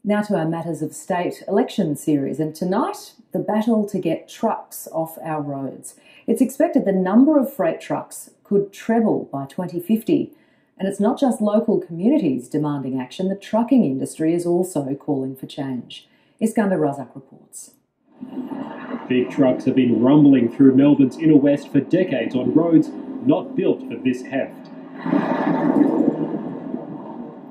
Now to our Matters of State election series, and tonight, the battle to get trucks off our roads. It's expected the number of freight trucks could treble by 2050. And it's not just local communities demanding action, the trucking industry is also calling for change. Iskander Razak reports. Big trucks have been rumbling through Melbourne's inner west for decades on roads not built for this heft.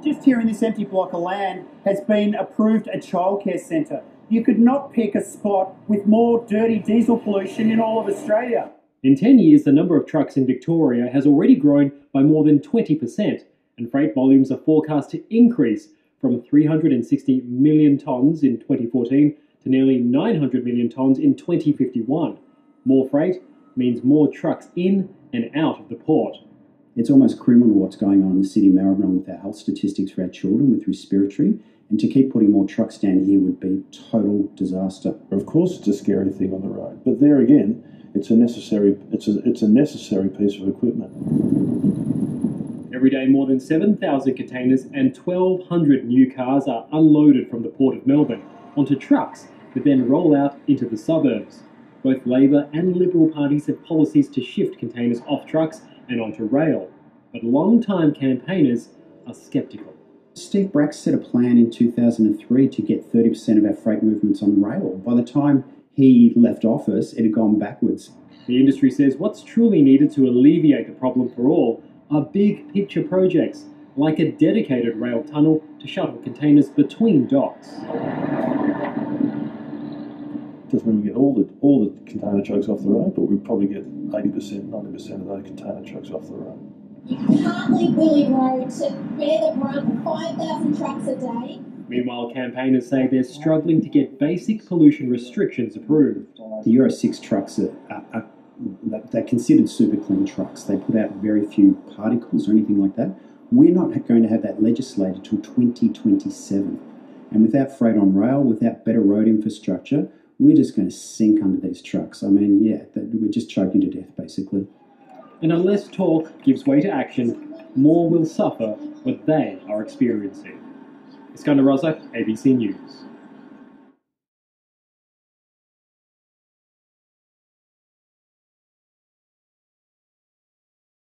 Just here in this empty block of land has been approved a childcare centre. You could not pick a spot with more dirty diesel pollution in all of Australia. In 10 years, the number of trucks in Victoria has already grown by more than 20%, and freight volumes are forecast to increase from 360 million tonnes in 2014 to nearly 900 million tonnes in 2051. More freight means more trucks in and out of the port. It's almost criminal what's going on in the city of Melbourne with our health statistics for our children with respiratory, and to keep putting more trucks down here would be total disaster. Of course it's a scary thing on the road, but there again, it's a necessary piece of equipment. Every day, more than 7,000 containers and 1,200 new cars are unloaded from the Port of Melbourne onto trucks that then roll out into the suburbs. Both Labor and Liberal parties have policies to shift containers off trucks and onto rail, but long-time campaigners are sceptical. Steve Bracks set a plan in 2003 to get 30% of our freight movements on rail. By the time he left office, it had gone backwards. The industry says what's truly needed to alleviate the problem for all are big picture projects, like a dedicated rail tunnel to shuttle containers between docks. Doesn't mean we get all the container trucks off the road, but we probably get 80%, 90% of those container trucks off the road. You can't leave Willie Road to bear the brunt of 5,000 trucks a day. Meanwhile, campaigners say they're struggling to get basic pollution restrictions approved. The Euro 6 trucks they're considered super clean trucks. They put out very few particles or anything like that. We're not going to have that legislated till 2027. And without freight on rail, without better road infrastructure, we're just going to sink under these trucks. I mean, yeah, we're just choking to death, basically. And unless talk gives way to action, more will suffer what they are experiencing. Iskander Razak, ABC News.